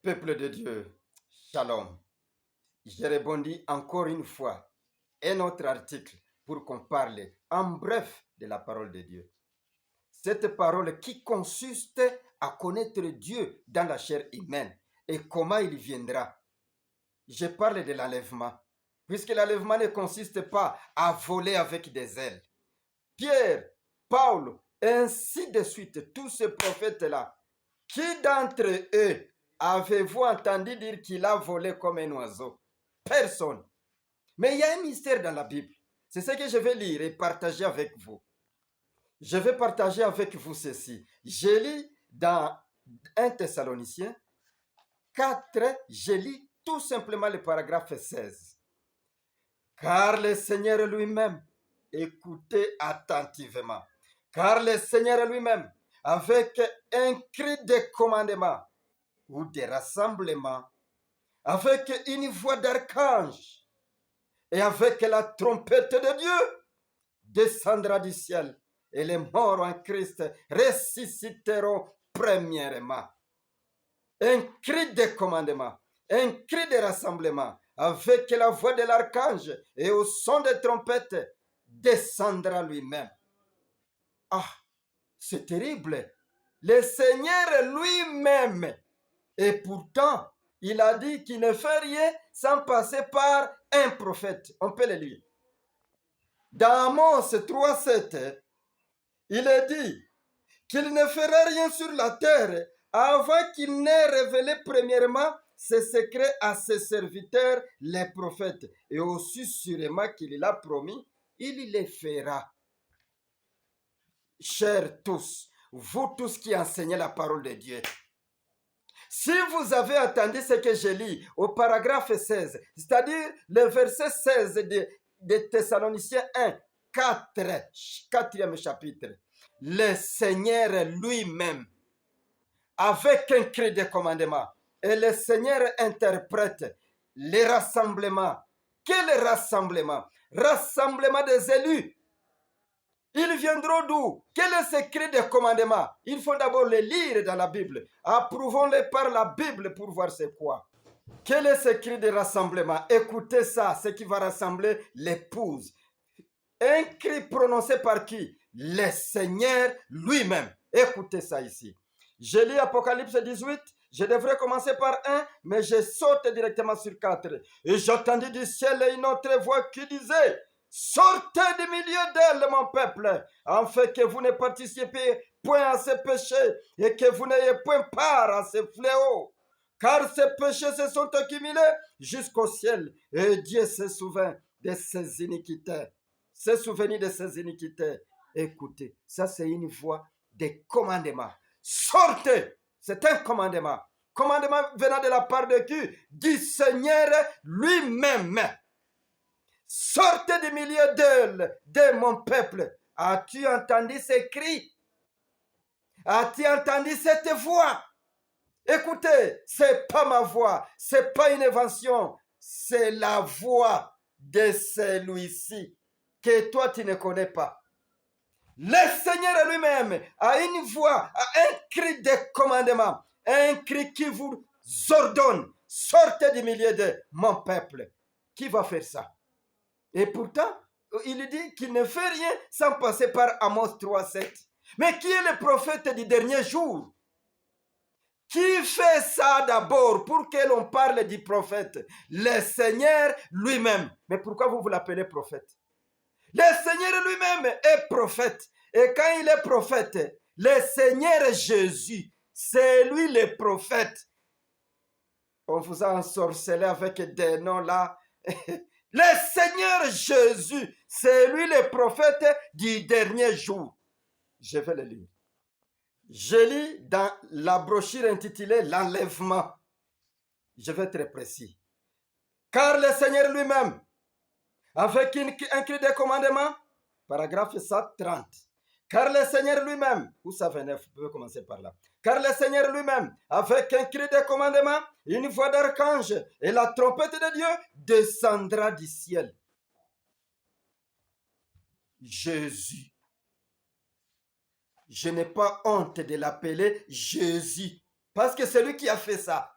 Peuple de Dieu, shalom. J'ai rebondi encore une fois un autre article pour qu'on parle en bref de la parole de Dieu. Cette parole qui consiste à connaître Dieu dans la chair humaine et comment il viendra. Je parle de l'enlèvement, puisque l'enlèvement ne consiste pas à voler avec des ailes. Pierre, Paul, ainsi de suite, tous ces prophètes-là, qui d'entre eux avez-vous entendu dire qu'il a volé comme un oiseau? Personne. Mais il y a un mystère dans la Bible. C'est ce que je vais lire et partager avec vous. Je vais partager avec vous ceci. Je lis dans 1 Thessaloniciens 4, je lis tout simplement le paragraphe 16. Car le Seigneur lui-même, écoutez attentivement, car le Seigneur lui-même, avec un cri de commandement ou de rassemblement, avec une voix d'archange et avec la trompette de Dieu, descendra du ciel et les morts en Christ ressusciteront premièrement. Un cri de commandement, un cri de rassemblement, avec la voix de l'archange et au son des trompettes, descendra lui-même. Ah, c'est terrible. Le Seigneur lui-même. Et pourtant, il a dit qu'il ne fait rien sans passer par un prophète. On peut le lire. Dans Amos 3,7, il est dit qu'il ne fera rien sur la terre avant qu'il n'ait révélé premièrement ses secrets à ses serviteurs, les prophètes. Et aussi sûrement qu'il l'a promis, il les fera. Chers tous, vous tous qui enseignez la parole de Dieu, si vous avez entendu ce que je lis au paragraphe 16, c'est-à-dire le verset 16 de Thessaloniciens 1, 4e chapitre, le Seigneur lui-même, avec un cri de commandement, et le Seigneur interprète les rassemblements. Quel rassemblement? Rassemblement des élus. Ils viendront d'où? Quel est ce cri de commandement? Il faut d'abord les lire dans la Bible. Approuvons-les par la Bible pour voir c'est quoi. Quel est ce cri de rassemblement? Écoutez ça, ce qui va rassembler l'épouse. Un cri prononcé par qui? Le Seigneur lui-même. Écoutez ça ici. Je lis Apocalypse 18. Je devrais commencer par 1, mais je saute directement sur 4. Et j'entendis du ciel une autre voix qui disait: sortez du milieu d'elle, mon peuple, afin que vous ne participez point à ces péchés et que vous n'ayez point part à ces fléaux. Car ces péchés se sont accumulés jusqu'au ciel et Dieu se souvient de ses iniquités. Se souvenir de ses iniquités. Écoutez, ça c'est une voix de commandement. Sortez! C'est un commandement. Commandement venant de la part de qui? Du Seigneur lui-même. Sortez du milieu d'elle, de mon peuple. As-tu entendu ces cris? As-tu entendu cette voix? Écoutez, c'est pas ma voix, c'est pas une invention, c'est la voix de celui-ci que toi tu ne connais pas. Le Seigneur lui-même a une voix, a un cri de commandement, un cri qui vous ordonne: sortez du milieu de mon peuple. Qui va faire ça? Et pourtant, il dit qu'il ne fait rien sans passer par Amos 3,7. Mais qui est le prophète du dernier jour? Qui fait ça d'abord pour que l'on parle du prophète? Le Seigneur lui-même. Mais pourquoi vous l'appelez prophète? Le Seigneur lui-même est prophète. Et quand il est prophète, le Seigneur Jésus, c'est lui le prophète. On vous a ensorcelé avec des noms là. Le Seigneur Jésus, c'est lui le prophète du dernier jour. Je vais le lire. Je lis dans la brochure intitulée L'enlèvement. Je vais être très précis. Car le Seigneur lui-même, avec un cri de commandement, paragraphe 130. Car le Seigneur lui-même, ou ça venait, vous pouvez commencer par là. Car le Seigneur lui-même, avec un cri de commandement, une voix d'archange et la trompette de Dieu, descendra du ciel. Jésus. Je n'ai pas honte de l'appeler Jésus, parce que c'est lui qui a fait ça.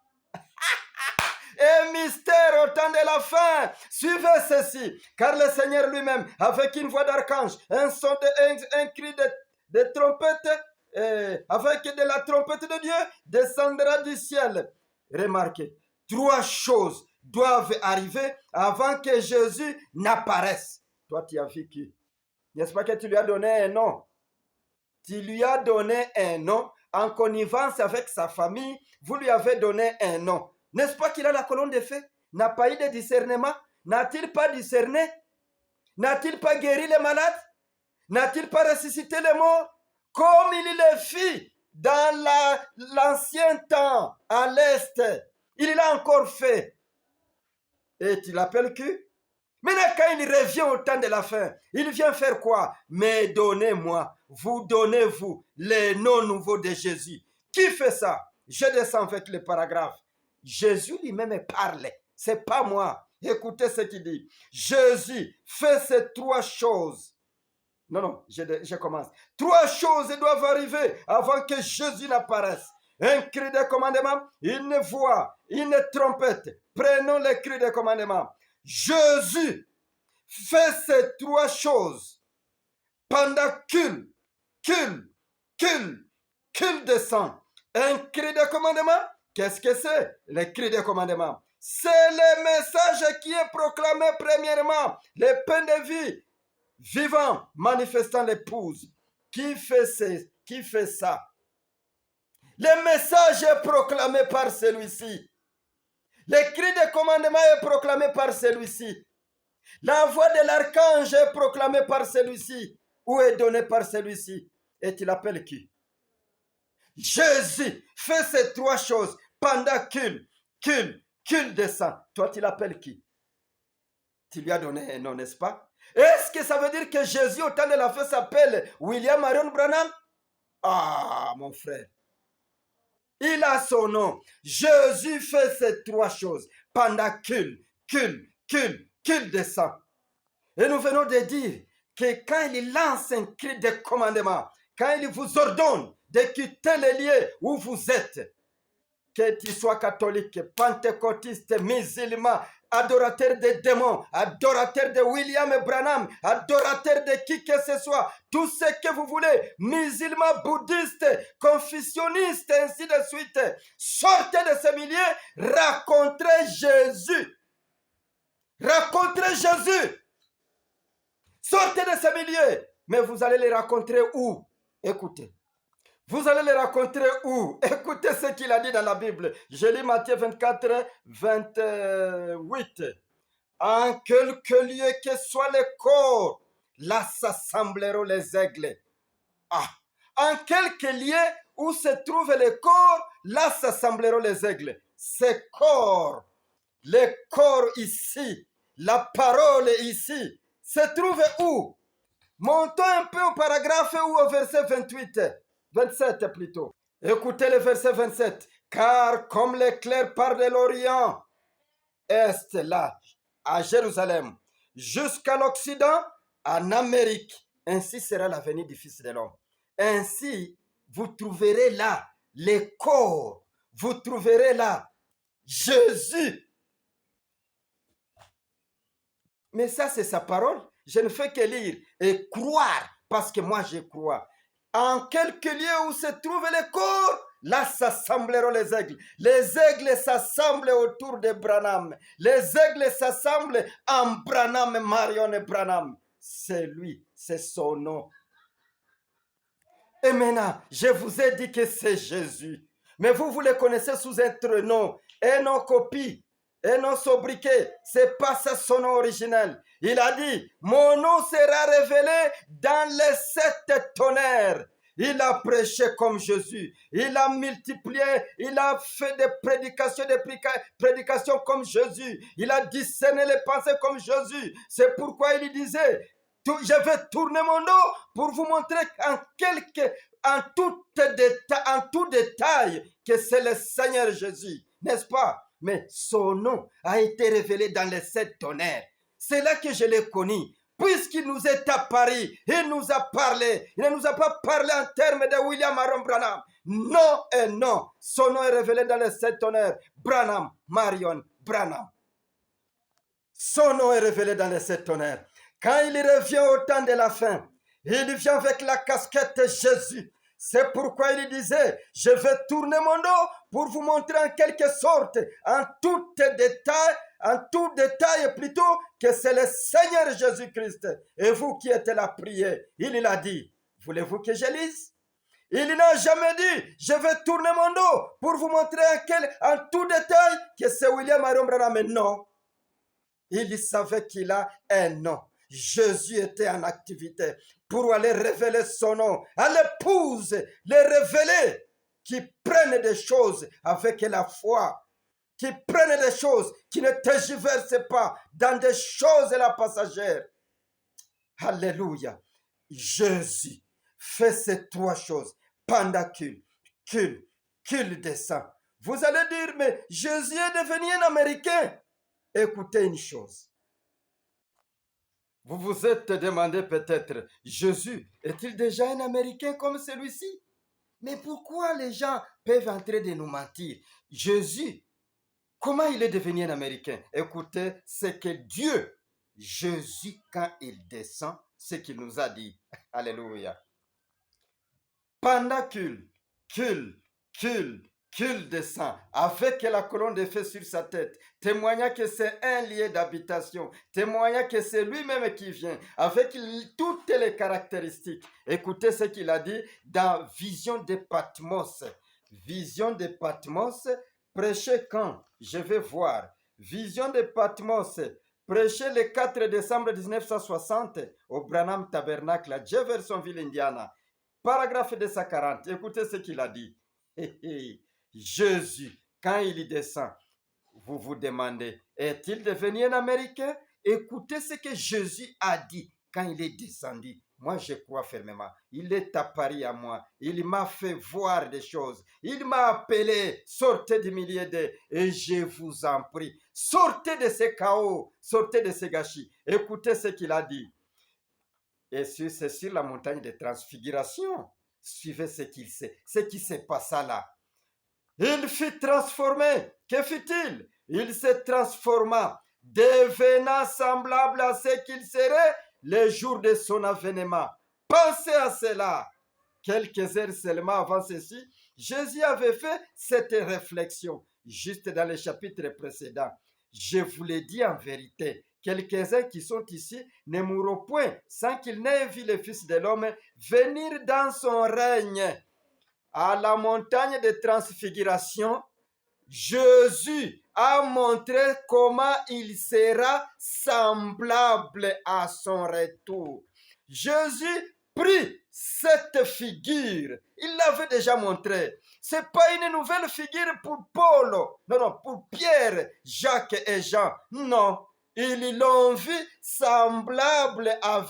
les mystères au temps de la fin. Suivez ceci, car le Seigneur lui-même, avec une voix d'archange, un cri de trompette, avec de la trompette de Dieu, descendra du ciel. Remarquez, 3 choses doivent arriver avant que Jésus n'apparaisse. Toi, tu as vu qui? N'est-ce pas que tu lui as donné un nom? Tu lui as donné un nom en connivence avec sa famille. Vous lui avez donné un nom. N'est-ce pas qu'il a la colonne de feu? N'a pas eu de discernement? N'a-t-il pas discerné? N'a-t-il pas guéri les malades? N'a-t-il pas ressuscité les morts? Comme il le fit dans l'ancien temps, à l'Est. Il l'a encore fait. Et tu l'appelles qui? Maintenant, quand il revient au temps de la fin, il vient faire quoi? Mais donnez-moi, vous donnez-vous les noms nouveaux de Jésus. Qui fait ça? Je descends avec le paragraphe. Jésus lui-même parle. C'est pas moi. Écoutez ce qu'il dit. Jésus fait ces 3 choses. Non, je commence. 3 choses doivent arriver avant que Jésus n'apparaisse. Un cri de commandement, une voix, une trompette. Prenons le cri de commandement. Jésus fait ces 3 choses pendant qu'il descend. Un cri de commandement, qu'est-ce que c'est? Le cri de commandement, c'est le message qui est proclamé premièrement, le pain de vie vivant, manifestant l'épouse. Qui fait ça? Le message est proclamé par celui-ci. Le cri de commandement est proclamé par celui-ci. La voix de l'archange est proclamée par celui-ci, ou est donnée par celui-ci. Et tu l'appelles qui? Jésus fait ces 3 choses pendant qu'il descend. Toi, tu l'appelles qui? Tu lui as donné un nom, n'est-ce pas? Est-ce que ça veut dire que Jésus, au temps de la fin, s'appelle William Marion Branham? Ah, mon frère. Il a son nom. Jésus fait ces 3 choses pendant qu'il descend. Et nous venons de dire que quand il lance un cri de commandement, quand il vous ordonne de quitter les lieux où vous êtes, que tu sois catholique, pentecôtiste, musulman, adorateur des démons, adorateur de William Branham, adorateur de qui que ce soit, tout ce que vous voulez, musulman, bouddhiste, confucionniste, ainsi de suite, sortez de ce milieu, rencontrez Jésus. Rencontrez Jésus. Sortez de ce milieu. Mais vous allez les rencontrer où? Écoutez. Vous allez les rencontrer où? Écoutez ce qu'il a dit dans la Bible. Je lis Matthieu 24, 28. En quelque lieu que soit le corps, là s'assembleront les aigles. Ah, en quelque lieu où se trouve le corps, là s'assembleront les aigles. Ce corps, le corps ici, la parole ici, se trouve où? Montons un peu au paragraphe ou au verset 27 plutôt. Écoutez le verset 27. Car comme l'éclair part de l'Orient, est là, à Jérusalem, jusqu'à l'Occident, en Amérique, ainsi sera la venue du Fils de l'homme. Ainsi, vous trouverez là les corps, vous trouverez là Jésus. Mais ça, c'est sa parole. Je ne fais que lire et croire, parce que moi, je crois. En quelques lieux où se trouvent les corps, là s'assembleront les aigles. Les aigles s'assemblent autour de Branham. Les aigles s'assemblent en Branham, Marion et Branham. C'est lui, c'est son nom. Et maintenant, je vous ai dit que c'est Jésus. Mais vous le connaissez sous un autre nom, un nom copie, un nom sobriquet. C'est pas ça son nom originel. Il a dit, mon nom sera révélé dans les 7 tonnerres. Il a prêché comme Jésus. Il a multiplié. Il a fait des prédications comme Jésus. Il a discerné les pensées comme Jésus. C'est pourquoi il disait, je vais tourner mon dos pour vous montrer en tout détail que c'est le Seigneur Jésus. N'est-ce pas? Mais son nom a été révélé dans les 7 tonnerres. C'est là que je l'ai connu. Puisqu'il nous est apparu, il nous a parlé. Il ne nous a pas parlé en termes de William Aaron Branham. Non et non. Son nom est révélé dans les 7 tonnerres. Branham, Marion, Branham. Son nom est révélé dans les sept tonnerres. Quand il revient au temps de la fin, il vient avec la casquette de Jésus. C'est pourquoi il disait, je vais tourner mon dos pour vous montrer en quelque sorte, en tout détail plutôt, que c'est le Seigneur Jésus-Christ. Et vous qui êtes là, priez. Il a dit, voulez-vous que je lise? Il n'a jamais dit, je vais tourner mon dos pour vous montrer en tout détail que c'est William Marion Branham. Mais non, il savait qu'il a un nom. Jésus était en activité pour aller révéler son nom à l'épouse, les révéler, qui prennent des choses avec la foi, qui prennent des choses, qui ne tergiversent pas dans des choses la passagère. Alléluia. Jésus fait ces trois choses pendant qu'il descend. Vous allez dire, mais Jésus est devenu un Américain. Écoutez une chose. Vous vous êtes demandé peut-être, Jésus est-il déjà un Américain comme celui-ci? Mais pourquoi les gens peuvent en train de nous mentir? Jésus, comment il est devenu un Américain? Écoutez ce que Dieu, Jésus, quand il descend, ce qu'il nous a dit. Alléluia. Pendant qu'il descend avec la colonne de feu sur sa tête, témoignant que c'est un lieu d'habitation, témoignant que c'est lui-même qui vient, avec toutes les caractéristiques. Écoutez ce qu'il a dit dans Vision de Patmos. Vision de Patmos, prêché quand je vais voir. Vision de Patmos, prêché le 4 décembre 1960 au Branham Tabernacle à Jeffersonville, Indiana. Paragraphe 240, écoutez ce qu'il a dit. Jésus, quand il descend, vous vous demandez, est-il devenu un Américain? Écoutez ce que Jésus a dit quand il est descendu. Moi, je crois fermement. Il est apparu à moi. Il m'a fait voir des choses. Il m'a appelé, sortez du milieu d'eux. Et je vous en prie, sortez de ces chaos, sortez de ces gâchis. Écoutez ce qu'il a dit. Et c'est sur la montagne de transfiguration. Suivez ce qui se passa là. Il fut transformé. Que fit-il? Il se transforma, devenant semblable à ce qu'il serait le jour de son avènement. Pensez à cela. Quelques heures seulement avant ceci, Jésus avait fait cette réflexion, juste dans le chapitre précédent. Je vous l'ai dit en vérité, quelques-uns qui sont ici ne mourront point sans qu'ils n'aient vu le Fils de l'homme venir dans son règne. À la montagne de transfiguration, Jésus a montré comment il sera semblable à son retour. Jésus prit cette figure. Il l'avait déjà montré. Ce n'est pas une nouvelle figure pour Paul. Non, pour Pierre, Jacques et Jean. Non, ils l'ont vu semblable à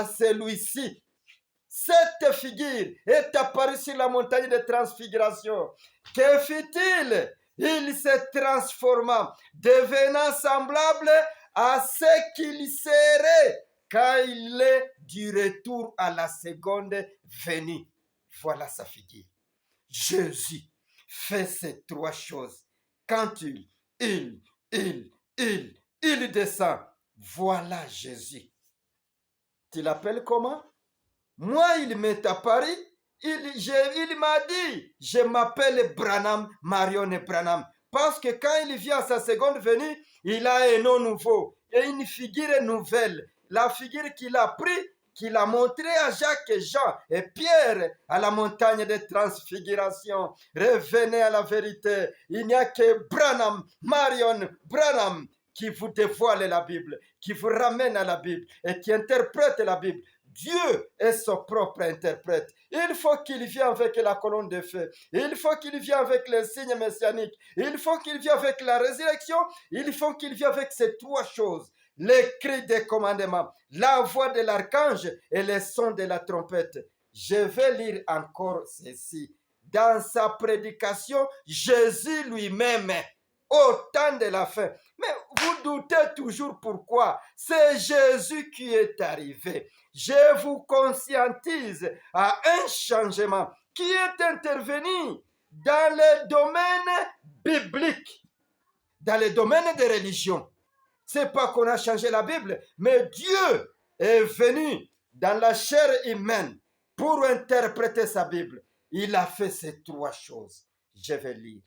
celui-ci. Cette figure est apparue sur la montagne de transfiguration. Que fit-il? Il se transforma, devenant semblable à ce qu'il serait quand il est du retour à la seconde venue. Voilà sa figure. Jésus fait ces trois choses. Quand il descend, voilà Jésus. Tu l'appelles comment? Moi, il m'est apparu, il m'a dit, je m'appelle Branham, Marion Branham. Parce que quand il vient à sa seconde venue, il a un nom nouveau et une figure nouvelle. La figure qu'il a pris, qu'il a montré à Jacques, Jean et Pierre à la montagne de transfiguration. Revenez à la vérité. Il n'y a que Branham, Marion Branham qui vous dévoile la Bible, qui vous ramène à la Bible et qui interprète la Bible. Dieu est son propre interprète. Il faut qu'il vienne avec la colonne de feu. Il faut qu'il vienne avec les signes messianiques. Il faut qu'il vienne avec la résurrection. Il faut qu'il vienne avec ces trois choses. Les cris des commandements, la voix de l'archange et les sons de la trompette. Je vais lire encore ceci. Dans sa prédication, Jésus lui-même, au temps de la fin. Mais vous doutez toujours pourquoi? C'est Jésus qui est arrivé. Je vous conscientise à un changement qui est intervenu dans le domaine biblique. dans les domaines des religions. C'est pas qu'on a changé la Bible, mais Dieu est venu dans la chair humaine pour interpréter sa Bible. Il a fait ces trois choses. Je vais lire.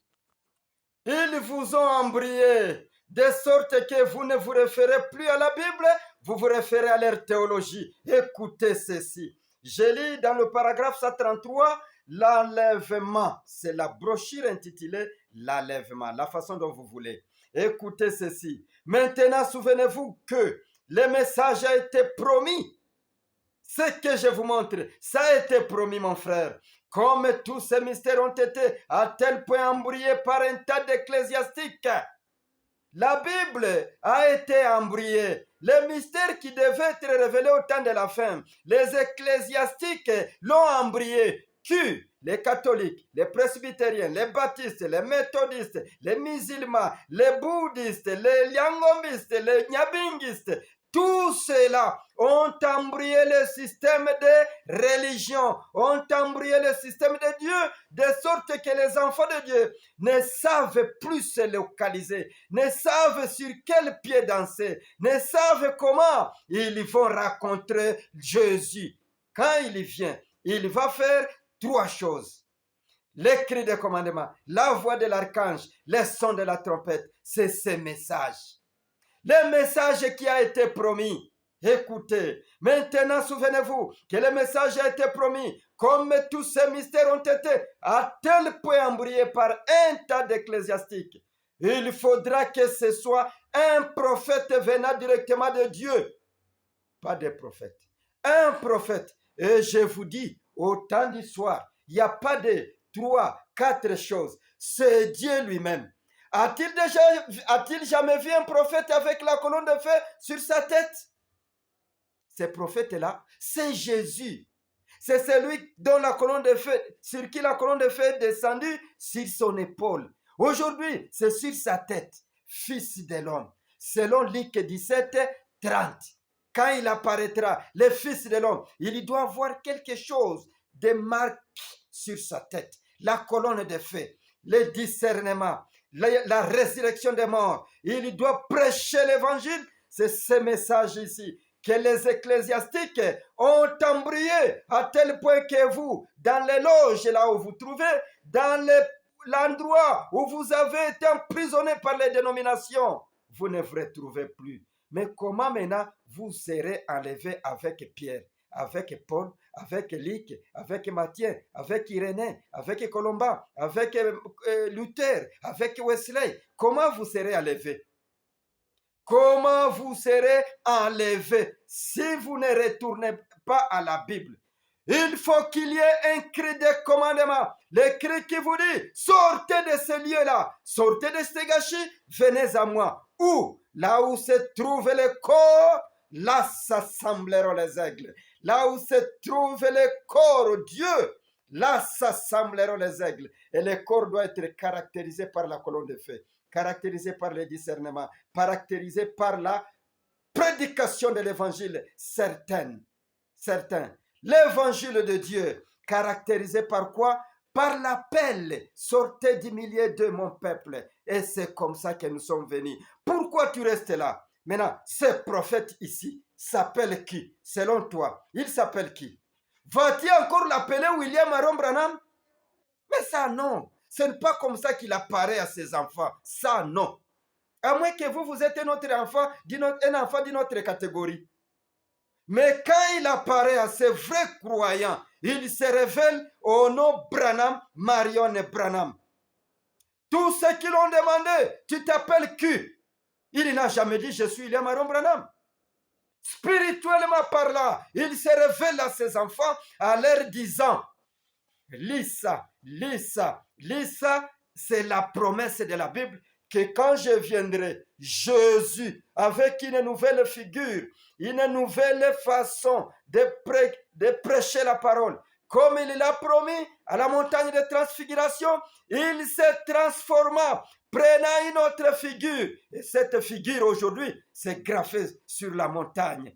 Ils vous ont embrouillé de sorte que vous ne vous référez plus à la Bible, vous vous référez à leur théologie. Écoutez ceci. Je lis dans le paragraphe 133, l'enlèvement. C'est la brochure intitulée l'enlèvement, la façon dont vous voulez. Écoutez ceci. Maintenant, souvenez-vous que le message a été promis. Ce que je vous montre, ça a été promis, mon frère. Comme tous ces mystères ont été à tel point embrouillés par un tas d'ecclésiastiques. La Bible a été embrouillée. Les mystères qui devaient être révélés au temps de la fin, les ecclésiastiques l'ont embrouillé. Qui? Les catholiques, les presbytériens, les baptistes, les méthodistes, les musulmans, les bouddhistes, les yangombistes, les nyabingistes, tous ceux-là ont embrouillé le système de religion, ont embrouillé le système de Dieu, de sorte que les enfants de Dieu ne savent plus se localiser, ne savent sur quel pied danser, ne savent comment ils vont rencontrer Jésus. Quand il vient, il va faire trois choses. Les cris de commandement, la voix de l'archange, les sons de la trompette, c'est ces messages. Le message qui a été promis. Écoutez, maintenant souvenez-vous que le message a été promis, comme tous ces mystères ont été à tel point embrouillés par un tas d'ecclésiastiques. Il faudra que ce soit un prophète venant directement de Dieu, pas des prophètes. Un prophète. Et je vous dis, au temps du soir, il n'y a pas de 3, 4 choses. C'est Dieu lui-même. A-t-il jamais vu un prophète avec la colonne de feu sur sa tête? Ces prophètes-là, c'est Jésus. C'est celui dont la colonne de feu, sur qui la colonne de feu est descendue sur son épaule. Aujourd'hui, c'est sur sa tête, Fils de l'homme. Selon Luc 17, 30. Quand il apparaîtra, le Fils de l'homme, il doit avoir quelque chose de marqué sur sa tête. La colonne de feu, le discernement, la résurrection des morts. Il doit prêcher l'évangile. C'est ce message ici que les ecclésiastiques ont embrouillé à tel point que vous, dans les loges là où vous trouvez, dans l'endroit où vous avez été emprisonné par les dénominations, vous ne vous retrouvez plus. Mais comment maintenant vous serez enlevé avec Pierre, avec Paul, avec Luc, avec Matthieu, avec Irénée, avec Colomba, avec Luther, avec Wesley? Comment vous serez enlevé? Comment vous serez enlevé si vous ne retournez pas à la Bible? Il faut qu'il y ait un cri de commandement. Le cri qui vous dit, sortez de ce lieu-là, sortez de ce gâchis, venez à moi. Où? Là où se trouve le corps, là s'assembleront les aigles. Là où se trouve le corps, Dieu, là s'assembleront les aigles. Et le corps doit être caractérisé par la colonne de feu, caractérisé par le discernement, caractérisé par la prédication de l'évangile certain. L'évangile de Dieu, caractérisé par quoi? Par l'appel, sortez du milieu de mon peuple. Et c'est comme ça que nous sommes venus. Pourquoi tu restes là? Maintenant, ce prophète ici s'appelle qui? Selon toi, il s'appelle qui? Va-t-il encore l'appeler William Aaron Branham? Mais ça, non. Ce n'est pas comme ça qu'il apparaît à ses enfants. Ça, non. À moins que vous êtes un enfant d'une autre catégorie. Mais quand il apparaît à ces vrais croyants, il se révèle au nom Branham, Marion et Branham. Tous ceux qui l'ont demandé, tu t'appelles qui? Il n'a jamais dit je suis William Aaron Branham. Spirituellement parlant, il se révèle à ses enfants en leur disant, Lisa, c'est la promesse de la Bible que quand je viendrai, Jésus, avec une nouvelle figure, une nouvelle façon de prêcher la parole, comme il l'a promis à la montagne de transfiguration, il se transforma, prenant une autre figure. Et cette figure aujourd'hui, c'est gravé sur la montagne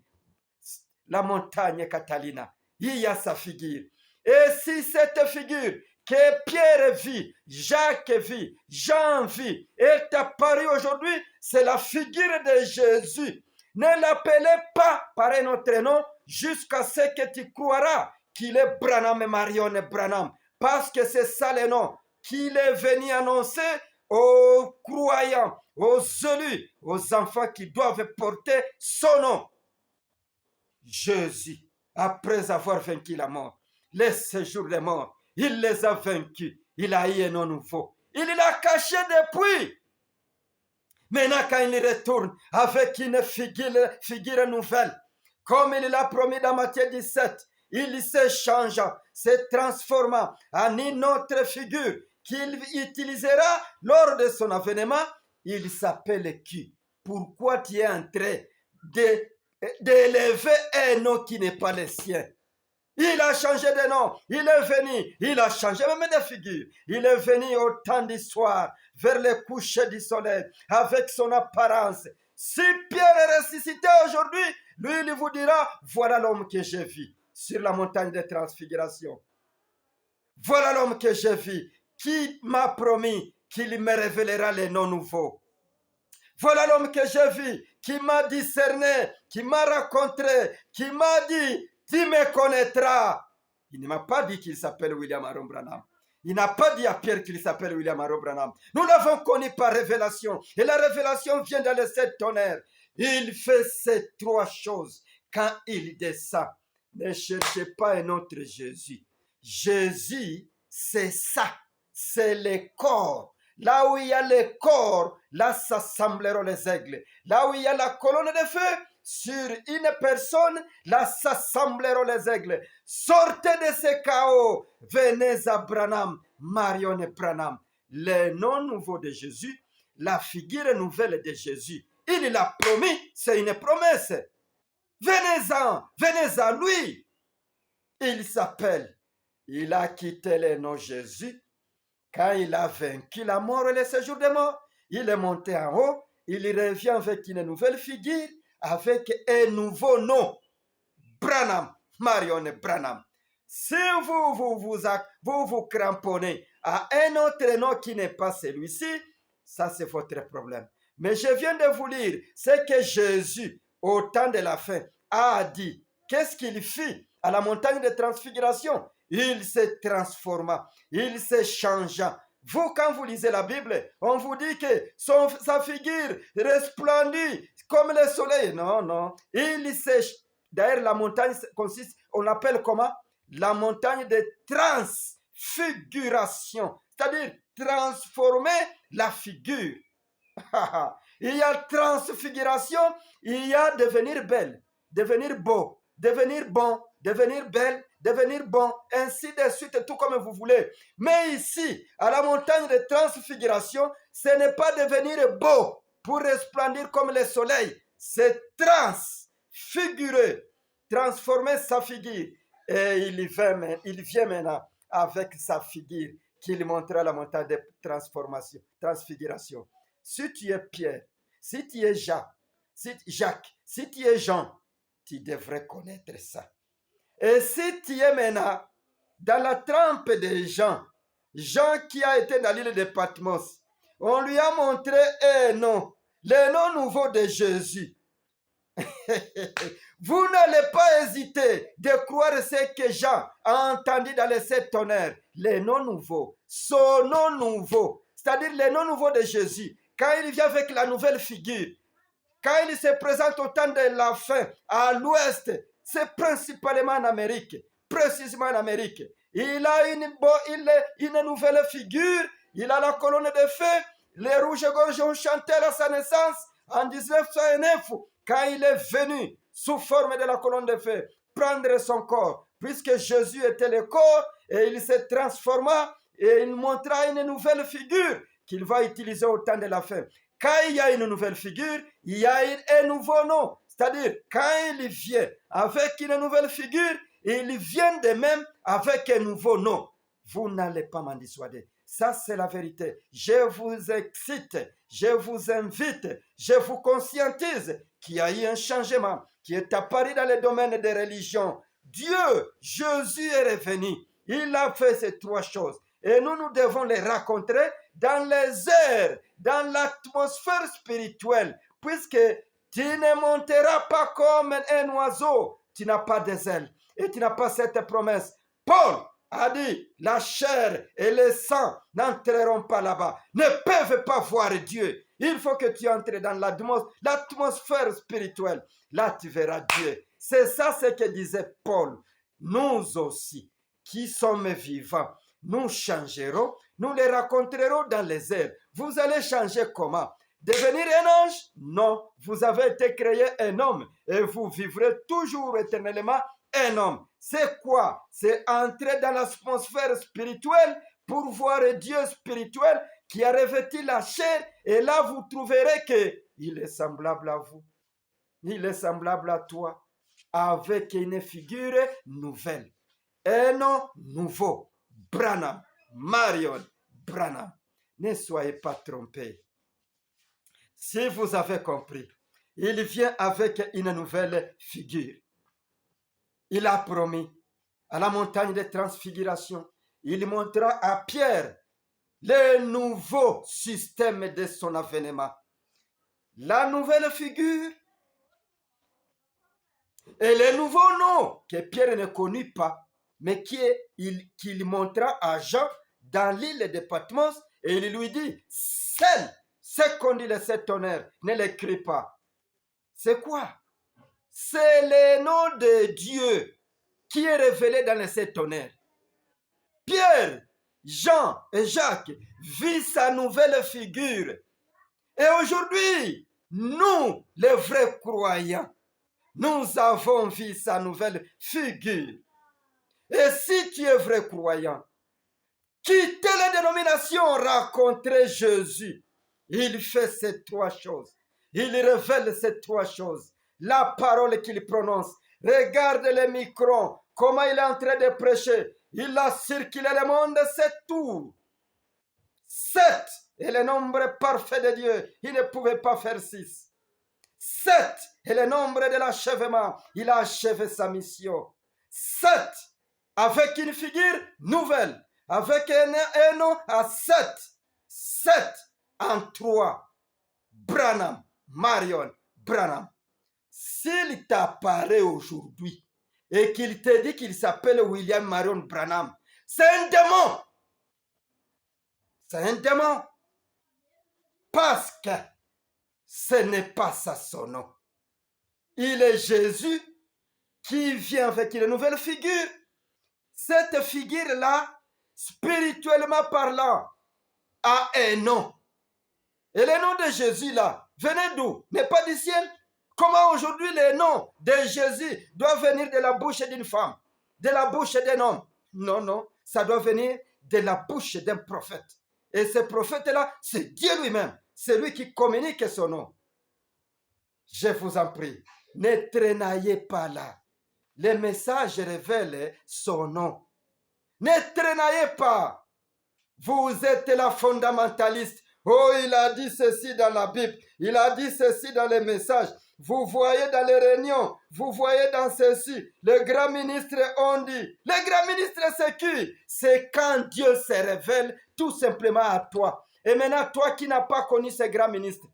Catalina. Il y a sa figure. Et si cette figure que Pierre vit, Jacques vit, Jean vit, est apparu aujourd'hui, c'est la figure de Jésus. Ne l'appelez pas par un autre nom jusqu'à ce que tu croiras qu'il est Branham et Marion Branham, parce que c'est ça le nom qu'il est venu annoncer aux croyants, aux élus, aux enfants qui doivent porter son nom. Jésus, après avoir vaincu la mort, les séjours des morts, il les a vaincus. Il a eu un nom nouveau. Il l'a caché depuis. Maintenant, quand il retourne avec une figure nouvelle, comme il l'a promis dans Matthieu 17, il se changea, se transforma en une autre figure qu'il utilisera lors de son avènement. Il s'appelle qui? Pourquoi tu es en train d'élever un nom qui n'est pas le sien? Il a changé de nom, il est venu, il a changé même de figure. Il est venu au temps du soir, vers le coucher du soleil, avec son apparence. Si Pierre est ressuscité aujourd'hui, lui, il vous dira, voilà l'homme que j'ai vu sur la montagne de transfiguration. Voilà l'homme que j'ai vu, qui m'a promis qu'il me révélera les noms nouveaux. Voilà l'homme que j'ai vu, qui m'a discerné, qui m'a rencontré, qui m'a dit, tu me connaîtras. Il ne m'a pas dit qu'il s'appelle William Aaron Branham. Il n'a pas dit à Pierre qu'il s'appelle William Aaron Branham. Nous l'avons connu par révélation. Et la révélation vient dans les 7 tonnerres. Il fait ces 3 choses quand il descend. Ne cherchez pas un autre Jésus. Jésus, c'est ça. C'est le corps. Là où il y a le corps, là s'assembleront les aigles. Là où il y a la colonne de feu, sur une personne, là s'assembleront les aigles. Sortez de ce chaos. Venez à Branham, Marion et Branham. Le nom nouveau de Jésus, la figure nouvelle de Jésus. Il l'a promis, c'est une promesse. Venez-en, venez à lui. Il s'appelle, il a quitté le nom Jésus. Quand il a vaincu la mort et le séjour des morts, il est monté en haut, il revient avec une nouvelle figure, avec un nouveau nom. Branham, Marion Branham. Si vous cramponnez à un autre nom qui n'est pas celui-ci, ça c'est votre problème. Mais je viens de vous lire ce que Jésus, au temps de la fin, a dit. Qu'est-ce qu'il fit à la montagne de transfiguration? Il se transforma, il se changea. Vous, quand vous lisez la Bible, on vous dit que sa figure resplendit comme le soleil. Non, non. D'ailleurs, la montagne consiste, on l'appelle comment? La montagne de transfiguration. C'est-à-dire transformer la figure. Il y a transfiguration, il y a devenir belle, devenir beau, devenir bon, devenir belle, devenir bon, ainsi de suite, tout comme vous voulez. Mais ici, à la montagne de transfiguration, ce n'est pas devenir beau pour resplendir comme le soleil, c'est transfigurer, transformer sa figure. Et il vient maintenant avec sa figure qu'il montrera à la montagne de transfiguration. Si tu es Pierre, si tu es Jacques, si tu es Jean, tu devrais connaître ça. Et si tu es maintenant dans la trempe de Jean, Jean qui a été dans l'île de Patmos, on lui a montré un nom, le nom nouveau de Jésus. Vous n'allez pas hésiter de croire ce que Jean a entendu dans les 7 tonnerres, le nom nouveau, son nom nouveau, c'est-à-dire le nom nouveau de Jésus. Quand il vient avec la nouvelle figure, quand il se présente au temps de la fin, à l'ouest, c'est principalement en Amérique, précisément en Amérique. Il a une nouvelle figure, il a la colonne de feu, les rouges-gorges ont chanté à sa naissance en 1909, quand il est venu sous forme de la colonne de feu, prendre son corps, puisque Jésus était le corps, et il se transforma, et il montra une nouvelle figure qu'il va utiliser au temps de la fin. Quand il y a une nouvelle figure, il y a un nouveau nom. C'est-à-dire, quand il vient avec une nouvelle figure, il vient de même avec un nouveau nom. Vous n'allez pas m'en dissuader. Ça, c'est la vérité. Je vous excite, je vous invite, je vous conscientise qu'il y a eu un changement qui est apparu dans le domaine des religions. Dieu, Jésus est revenu. Il a fait ces 3 choses. Et nous devons les rencontrer dans les airs, dans l'atmosphère spirituelle, puisque tu ne monteras pas comme un oiseau, tu n'as pas des ailes et tu n'as pas cette promesse. Paul a dit, la chair et le sang n'entreront pas là-bas, ne peuvent pas voir Dieu. Il faut que tu entres dans l'atmosphère spirituelle. Là, tu verras Dieu. C'est ça ce que disait Paul. Nous aussi, qui sommes vivants, nous changerons, nous les rencontrerons dans les airs. Vous allez changer comment? Devenir un ange? Non, vous avez été créé un homme et vous vivrez toujours éternellement un homme. C'est quoi? C'est entrer dans l'atmosphère spirituelle pour voir Dieu spirituel qui a revêtu la chair, et là vous trouverez qu'il est semblable à vous. Il est semblable à toi, avec une figure nouvelle. Un nom nouveau. Branham, Marion Branham. Ne soyez pas trompés. Si vous avez compris, il vient avec une nouvelle figure. Il a promis à la montagne de transfiguration, il montra à Pierre le nouveau système de son avènement. La nouvelle figure et le nouveau nom que Pierre ne connut pas, mais qu'il montra à Jean dans l'île de Patmos, et il lui dit, celle, ce qu'on dit le sept tonnerres, ne l'écris pas. C'est quoi? C'est le nom de Dieu qui est révélé dans les sept tonnerres. Pierre, Jean et Jacques vivent sa nouvelle figure. Et aujourd'hui, nous, les vrais croyants, nous avons vu sa nouvelle figure. Et si tu es vrai croyant, quittez les dénominations, rencontrez Jésus. Il fait ces trois choses. Il révèle ces trois choses. La parole qu'il prononce. Regarde les microns, comment il est en train de prêcher. Il a circulé le monde 7 tours. 7 est le nombre parfait de Dieu. Il ne pouvait pas faire 6. 7 est le nombre de l'achèvement. Il a achevé sa mission. 7 avec une figure nouvelle. Avec un nom à 7. 7 en 3. Branham, Marion Branham. S'il t'apparaît aujourd'hui et qu'il te dit qu'il s'appelle William Marion Branham, c'est un démon. C'est un démon. Parce que ce n'est pas ça son nom. Il est Jésus qui vient avec une nouvelle figure. Cette figure-là, spirituellement parlant, a un nom. Et le nom de Jésus-là, venez d'où? N'est pas du ciel? Comment aujourd'hui le nom de Jésus doit venir de la bouche d'une femme, de la bouche d'un homme? Non, non, ça doit venir de la bouche d'un prophète. Et ce prophète-là, c'est Dieu lui-même. C'est lui qui communique son nom. Je vous en prie, ne traînaillez pas là. Le message révèle son nom. Ne traînaillez pas. Vous êtes la fondamentaliste. Oh, il a dit ceci dans la Bible. Il a dit ceci dans les messages. Vous voyez dans les réunions. Vous voyez dans ceci. Les grands ministres ont dit. Les grands ministres, c'est qui? C'est quand Dieu se révèle tout simplement à toi. Et maintenant, toi qui n'as pas connu ces grands ministres,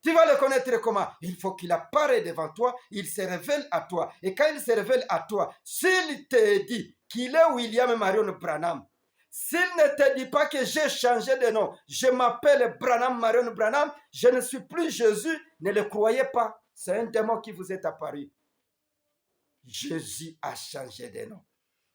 tu vas le connaître comment? Il faut qu'il apparaît devant toi, il se révèle à toi. Et quand il se révèle à toi, s'il te dit qu'il est William Marion Branham, s'il ne te dit pas que j'ai changé de nom, je m'appelle Branham Marion Branham, je ne suis plus Jésus, ne le croyez pas. C'est un démon qui vous est apparu. Jésus a changé de nom.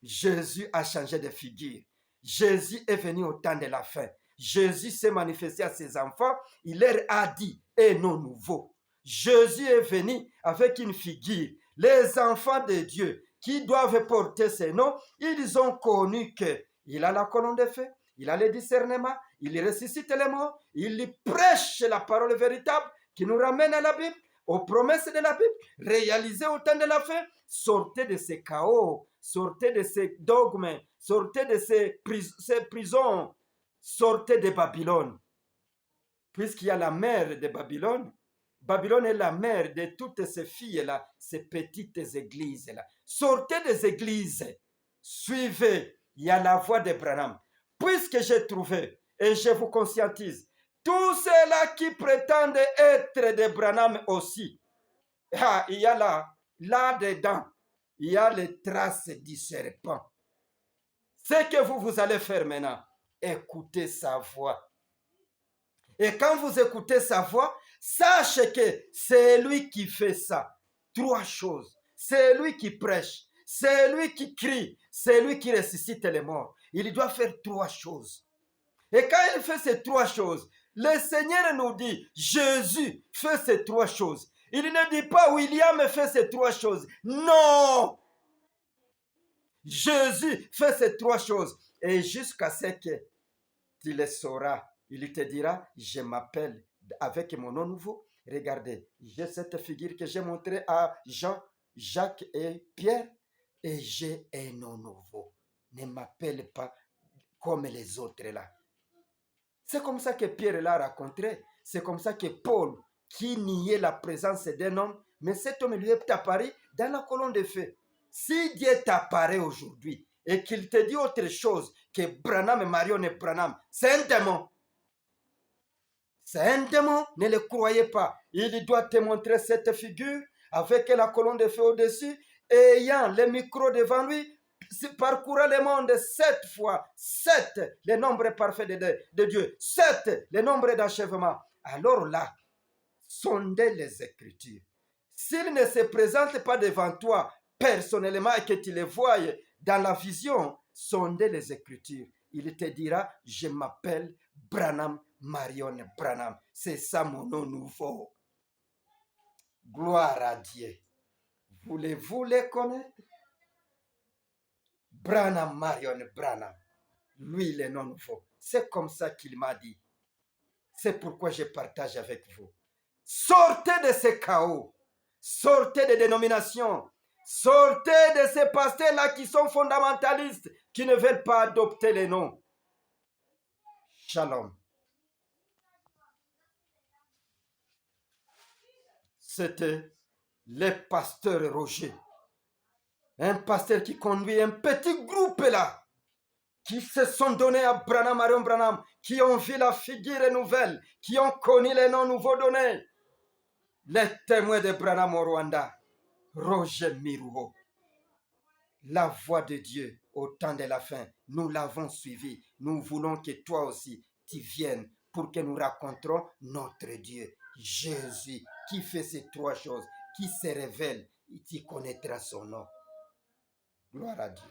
Jésus a changé de figure. Jésus est venu au temps de la fin. Jésus s'est manifesté à ses enfants. Il leur a dit un nom nouveau. Jésus est venu avec une figure. Les enfants de Dieu qui doivent porter ces noms, ils ont connu qu'il a la colonne de feu, il a le discernement, il ressuscite les morts, il prêche la parole véritable qui nous ramène à la Bible, aux promesses de la Bible, réalisées au temps de la fin. Sortez de ces chaos, sortez de ces dogmes, sortez de ces prisons, sortez de Babylone. Puisqu'il y a la mère de Babylone, Babylone est la mère de toutes ces filles-là, ces petites églises-là. Sortez des églises, suivez, il y a la voix de Branham. puisque j'ai trouvé, et je vous conscientise, tous ceux-là qui prétendent être des Branham aussi, il y a là-dedans, il y a les traces du serpent. Ce que vous allez faire maintenant, écoutez sa voix. Et quand vous écoutez sa voix, sachez que c'est lui qui fait ça. 3 choses. C'est lui qui prêche, c'est lui qui crie, c'est lui qui ressuscite les morts. Il doit faire 3 choses. Et quand il fait ces 3 choses, le Seigneur nous dit, Jésus fait ces 3 choses. Il ne dit pas William fait ces 3 choses. Non! Jésus fait ces 3 choses. Et jusqu'à ce que tu le sauras, il te dira, je m'appelle avec mon nom nouveau. Regardez, j'ai cette figure que j'ai montrée à Jean, Jacques et Pierre, et j'ai un nom nouveau. Ne m'appelle pas comme les autres là. C'est comme ça que Pierre l'a rencontré. C'est comme ça que Paul, qui niait la présence d'un homme, mais cet homme lui est apparu dans la colonne de feu. Si Dieu t'apparaît aujourd'hui et qu'il te dit autre chose que Branham et Marion et Branham, c'est un démon. C'est un démon, ne le croyez pas. Il doit te montrer cette figure avec la colonne de feu au-dessus, ayant le micro devant lui, parcourant le monde 7 fois, 7, le nombre parfait de Dieu, 7, le nombre d'achèvement. Alors là, sondez les Écritures. S'il ne se présente pas devant toi personnellement et que tu le vois dans la vision, sondez les Écritures. Il te dira, je m'appelle Branham Marion Branham. C'est ça mon nom nouveau. Gloire à Dieu. Voulez-vous les connaître? Branham Marion Branham. Lui, le nom nouveau. C'est comme ça qu'il m'a dit. C'est pourquoi je partage avec vous. Sortez de ce chaos. Sortez des dénominations. Sortez de ces pasteurs-là qui sont fondamentalistes, qui ne veulent pas adopter les noms. Shalom. C'était le pasteur Roger. Un pasteur qui conduit un petit groupe là, qui se sont donnés à Branham, Marion Branham, qui ont vu la figure nouvelle, qui ont connu les noms nouveaux donnés. Les témoins de Branham au Rwanda, Roger Miruho. La voix de Dieu au temps de la fin, nous l'avons suivi. Nous voulons que toi aussi, tu viennes pour que nous racontions notre Dieu, Jésus, qui fait ces 3 choses, qui se révèle, et tu connaîtras son nom. Gloire à Dieu.